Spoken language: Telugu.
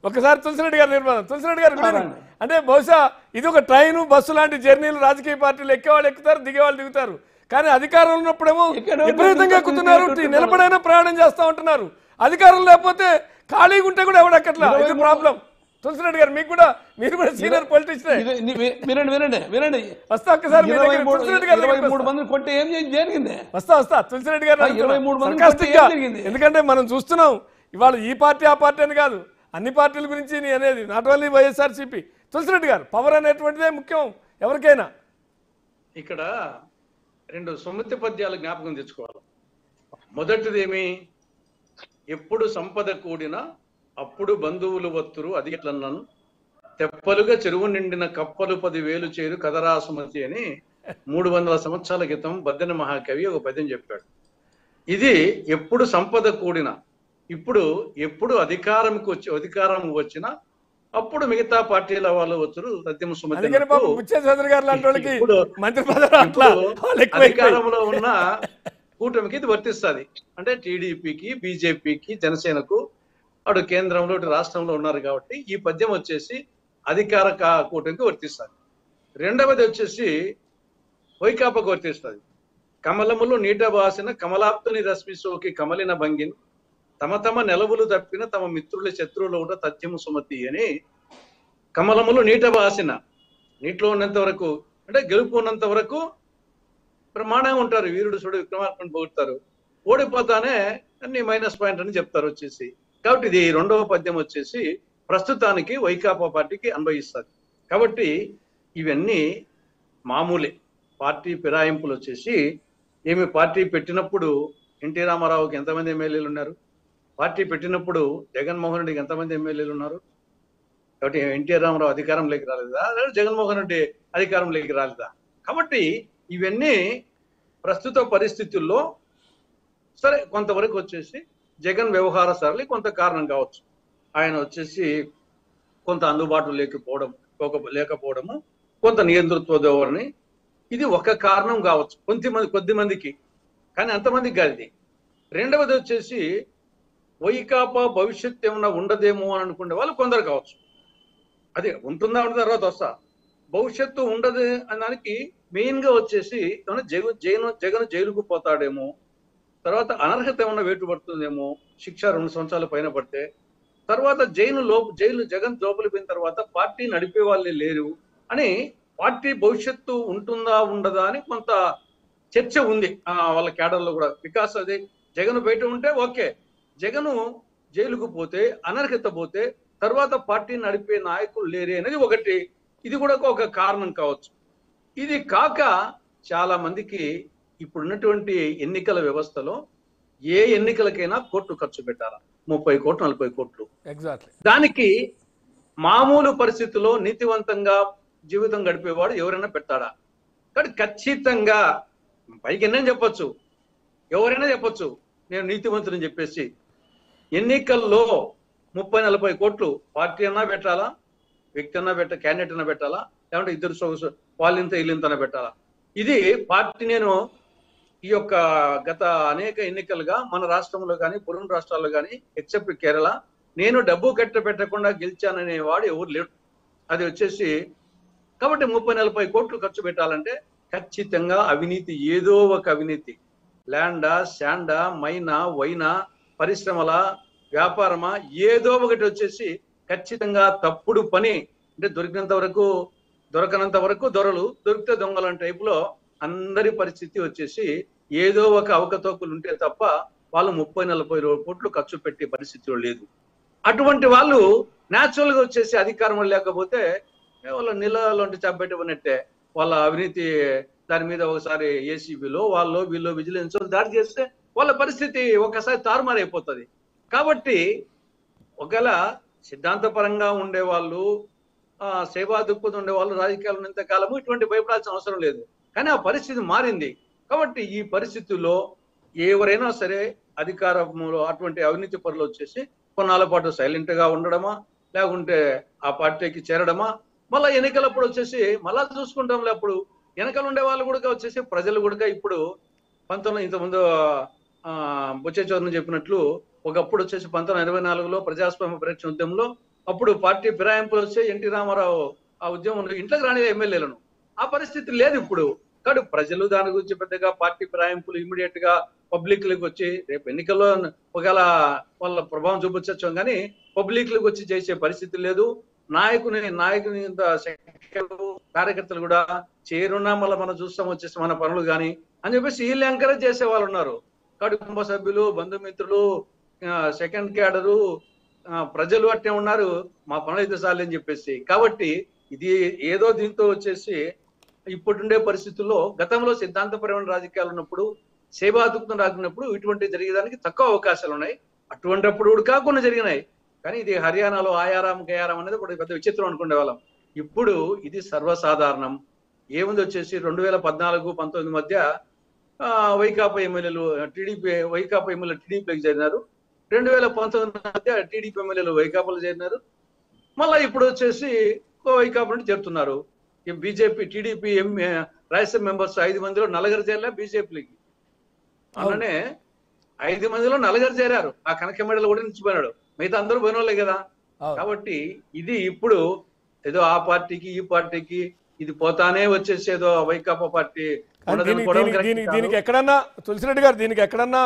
ఒకసారి తులసిరెడ్డి గారు నిర్మాణం. తులసిరెడ్డి గారు అంటే బహుశా ఇది ఒక ట్రైన్ బస్సు లాంటి జర్నీలు రాజకీయ పార్టీలు ఎక్కేవాళ్ళు ఎక్కుతారు, దిగేవాళ్ళు దిగుతారు. కానీ అధికారంలో ఉన్నప్పుడేమో విపరీతంగా ఎక్కుతున్నారు, నిలబడైనా ప్రయాణం చేస్తూ ఉంటున్నారు. అధికారం లేకపోతే ఖాళీగా ఉంటే కూడా ఎవడెక్కట్లా. ఇది ప్రాబ్లం. తులసిరెడ్డి గారు మీకు కూడా, మీరు కూడా సీనియర్ పొలిటీషియన్. వినండి వస్తా ఒక్కసారి 23 మంది కొట్టి ఏం జరిగింది? వస్తా తులసిరెడ్డి గారు 23 మంది ఎందుకంటే మనం చూస్తున్నాం ఇవాళ ఈ పార్టీ ఆ పార్టీ అని కాదు, అన్ని పార్టీల గురించి నీ అనేది, నాట్ ఓన్లీ వైఎస్ఆర్సీపీ. తులసిరెడ్డి గారు పవర్ అనేటువంటిదే ముఖ్యం ఎవరికైనా. ఇక్కడ 2 సుమతి పద్యాలు జ్ఞాపకం తెచ్చుకోవాలి. మొదటిదేమి, ఎప్పుడు సంపద కూడినా అప్పుడు బంధువులు వత్తురు అది ఎట్లన్నాను, తెప్పలుగా చెరువు నిండిన కప్పలు 10,000 చేరు కదరా సుమతి అని 300 సంవత్సరాల క్రితం బద్దెన మహాకవి ఒక పద్యం చెప్పాడు. ఇది ఎప్పుడు సంపద కూడిన, ఇప్పుడు ఎప్పుడు అధికారం వచ్చినా అప్పుడు మిగతా పార్టీల వాళ్ళు వచ్చారు సత్యం సుమతి. అధికారంలో ఉన్న కూటమికి ఇది వర్తిస్తుంది. అంటే టీడీపీకి, బీజేపీకి, జనసేనకు అటు కేంద్రంలో ఇటు రాష్ట్రంలో ఉన్నారు కాబట్టి ఈ పద్యం వచ్చేసి అధికార కూటమికి వర్తిస్తుంది. రెండవది వచ్చేసి వైకాపాకు వర్తిస్తుంది. కమలములు నీట బాసిన కమలాప్తుని రశ్మి సోకి కమలిన భంగిని తమ తమ నెలవులు తప్పిన తమ మిత్రుల శత్రువులు కూడా తథ్యము సుమతి అని. కమలములు నీట బాసిన, నీటిలో ఉన్నంత వరకు అంటే గెలుపు ఉన్నంత వరకు ప్రమాణంగా ఉంటారు, వీరుడు చూడు విక్రమార్కుని పొగుడతారు, ఓడిపోతానే అన్ని మైనస్ పాయింట్ అని చెప్తారు వచ్చేసి. కాబట్టి ఇది రెండవ పద్యం వచ్చేసి ప్రస్తుతానికి వైకాపా పార్టీకి అన్వయిస్తుంది. కాబట్టి ఇవన్నీ మామూలే. పార్టీ ఫిరాయింపులు వచ్చేసి ఏమి, పార్టీ పెట్టినప్పుడు ఎన్టీ రామారావుకి ఎంతమంది ఎమ్మెల్యేలు ఉన్నారు, పార్టీ పెట్టినప్పుడు జగన్మోహన్ రెడ్డికి ఎంతమంది ఎమ్మెల్యేలు ఉన్నారు. కాబట్టి ఎన్టీ రామారావు అధికారంలోకి రాలేదా, జగన్మోహన్ రెడ్డి అధికారంలోకి రాలేదా. కాబట్టి ఇవన్నీ ప్రస్తుత పరిస్థితుల్లో సరే కొంతవరకు వచ్చేసి జగన్ వ్యవహార సరళి కొంత కారణం కావచ్చు. ఆయన వచ్చేసి కొంత అందుబాటు లేకపోవడము, కొంత నియంతృత్వ ధోరణి, ఇది ఒక కారణం కావచ్చు కొద్దిమందికి, కానీ అంతమందికి కాదు ఇది. రెండవది వచ్చేసి వైకాపా భవిష్యత్తు ఏమన్నా ఉండదేమో అని అనుకునే వాళ్ళు కొందరు కావచ్చు. అదే ఉంటుందా ఉంటుందా తర్వాత వస్తా. భవిష్యత్తు ఉండదు అనడానికి మెయిన్ గా వచ్చేసి ఏమన్నా జగన్ జైలుకు పోతాడేమో, తర్వాత అనర్హత ఏమన్నా వేటు పడుతుందేమో, శిక్ష 2 సంవత్సరాల పైన పడితే, తర్వాత జగన్ జోపులు పోయిన తర్వాత పార్టీ నడిపే వాళ్ళే లేరు అని, పార్టీ భవిష్యత్తు ఉంటుందా ఉండదా అని కొంత చర్చ ఉంది వాళ్ళ కేడర్లో కూడా. బికాస్ అది జగన్ బయట ఉంటే ఓకే, జగను జైలుకు పోతే, అనర్హత పోతే తర్వాత పార్టీ నడిపే నాయకులు లేరే అనేది ఒకటి, ఇది కూడా ఒక కారణం కావచ్చు. ఇది కాక చాలా మందికి ఇప్పుడున్నటువంటి ఎన్నికల వ్యవస్థలో ఏ ఎన్నికలకైనా కోట్లు ఖర్చు పెట్టాలా, 30 కోట్లు 40 కోట్లు. ఎగ్జాక్ట్లీ. దానికి మామూలు పరిస్థితుల్లో నీతివంతంగా జీవితం గడిపేవాడు ఎవరైనా పెట్టాడా? కానీ ఖచ్చితంగా పైకి ఎన్నైనా చెప్పొచ్చు, ఎవరైనా చెప్పొచ్చు నేను నీతివంతుని చెప్పేసి, ఎన్నికల్లో 30-40 కోట్లు పార్టీ అన్నా పెట్టాలా, వ్యక్తి అన్నా క్యాండిడేట్ అన్నా పెట్టాలా, లేకుంటే ఇద్దరు సొగసు వాళ్ళింత వీళ్ళింతనా పెట్టాలా? ఇది పార్టీ, నేను ఈ యొక్క గత అనేక ఎన్నికలుగా మన రాష్ట్రంలో కానీ పొరుగు రాష్ట్రాల్లో కానీ ఎక్సెప్ట్ కేరళ, నేను డబ్బు పెట్టకుండా గెలిచాననే వాడు ఎవరు లేడు. అది వచ్చేసి కాబట్టి 30-40 కోట్లు ఖర్చు పెట్టాలంటే ఖచ్చితంగా అవినీతి, ఏదో ఒక అవినీతి, ల్యాండా, శాండా, మైనా, వైనా, పరిశ్రమల వ్యాపారమా, ఏదో ఒకటి వచ్చేసి ఖచ్చితంగా తప్పుడు పని. అంటే దొరకనంత వరకు దొరలు, దొరికితే దొంగలు అనే టైపులో అందరి పరిస్థితి వచ్చేసి ఏదో ఒక అవకతవకలు ఉంటే తప్ప వాళ్ళు 30-40 కోట్లు ఖర్చు పెట్టే పరిస్థితిలో లేదు. అటువంటి వాళ్ళు న్యాచురల్ గా వచ్చేసి అధికారం లేకపోతే వాళ్ళ నీళ్ళలోంటి చెప్పబెట్టబడినట్టే, వాళ్ళ అవినీతి దాని మీద ఒకసారి ఏసీబీలో వీళ్ళు విజిలెన్స్ దాడి చేస్తే వాళ్ళ పరిస్థితి ఒకసారి తారుమారైపోతుంది. కాబట్టి ఒకవేళ సిద్ధాంతపరంగా ఉండేవాళ్ళు, సేవా దృక్పథం ఉండేవాళ్ళు రాజకీయాలు ఉన్నంత కాలము ఇటువంటి భయపడాల్సిన అవసరం లేదు. కానీ ఆ పరిస్థితి మారింది. కాబట్టి ఈ పరిస్థితుల్లో ఎవరైనా సరే అధికారంలో అటువంటి అవినీతి పరులు వచ్చేసి కొన్నాళ్ళ పాటు సైలెంట్ గా ఉండడమా, లేకుంటే ఆ పార్టీకి చేరడమా, మళ్ళీ ఎన్నికలప్పుడు వచ్చేసి మళ్ళా చూసుకుంటాం. అప్పుడు వెనకలు ఉండే వాళ్ళు కూడా వచ్చేసి ప్రజలు కూడా ఇప్పుడు ఇంతకుముందు బుచ్చే చౌదరి చెప్పినట్లు ఒకప్పుడు వచ్చేసి 1924లో ప్రజాస్వామ్య పరిరక్షణ ఉద్యమంలో అప్పుడు పార్టీ ఫిరాయింపులు వస్తే ఎన్టీ రామారావు ఆ ఉద్యమం ఇంట్లోకి రాని ఎమ్మెల్యేలను, ఆ పరిస్థితి లేదు ఇప్పుడు. కాబట్టి ప్రజలు దాని గురించి పెద్దగా పార్టీ ఫిరాయింపులు ఇమీడియట్ గా పబ్లిక్ లకు వచ్చి, రేపు ఎన్నికల్లో ఒకవేళ వాళ్ళ ప్రభావం చూపించచ్చు కానీ పబ్లిక్ లకు వచ్చి చేసే పరిస్థితి లేదు. నాయకుని కార్యకర్తలు కూడా చేరున్నా మళ్ళీ మనం చూస్తాం వచ్చేసి మన పనులు కానీ అని చెప్పేసి వీళ్ళు ఎంకరేజ్ చేసే వాళ్ళు ఉన్నారు. కాబట్టి కుటుంబ సభ్యులు, బంధుమిత్రులు, సెకండ్ క్యాడరు, ప్రజలు అట్టే ఉన్నారు, మా పనులు అయితే చాలు అని చెప్పేసి. కాబట్టి ఇది ఏదో దీంతో వచ్చేసి ఇప్పుడుండే పరిస్థితుల్లో, గతంలో సిద్ధాంతపరమైన రాజకీయాలు ఉన్నప్పుడు, సేవాదృక్తం రాకున్నప్పుడు ఇటువంటి జరిగేదానికి తక్కువ అవకాశాలు ఉన్నాయి. అటువంటిప్పుడు కాకుండా జరిగినాయి. కానీ ఇది హర్యానాలో ఆయారాం గయారాం అనేది ఒక పెద్ద విచిత్రం అనుకునే వాళ్ళం. ఇప్పుడు ఇది సర్వసాధారణం. ఏముంది వచ్చేసి 2014-19 మధ్య వైకాపా ఎమ్మెల్యేలు వైకాపా ఎమ్మెల్యేలు టీడీపీకి చేరినారు. 2019 మధ్య టీడీపీ ఎమ్మెల్యేలు వైకాపాలో చేరినారు. మళ్ళీ ఇప్పుడు వచ్చేసి వైకాపా నుండి చేరుతున్నారు. బీజేపీ టీడీపీ రాజ్యసభ మెంబర్స్ 5 మందిలో 4 చేరలే బీజేపీకి. అలానే 5 మందిలో 4 చేరారు. ఆ కనకమెడలు కూడా నిలిచిపోయినాడు, మిగతా అందరూ పోయిన వాళ్ళే కదా. కాబట్టి ఇది ఇప్పుడు ఏదో ఆ పార్టీకి ఈ పార్టీకి ఇది పోతానే వచ్చేసి ఏదో వైకాపా పార్టీ దీనికి ఎక్కడన్నా తులసిరెడ్డి గారు, దీనికి ఎక్కడన్నా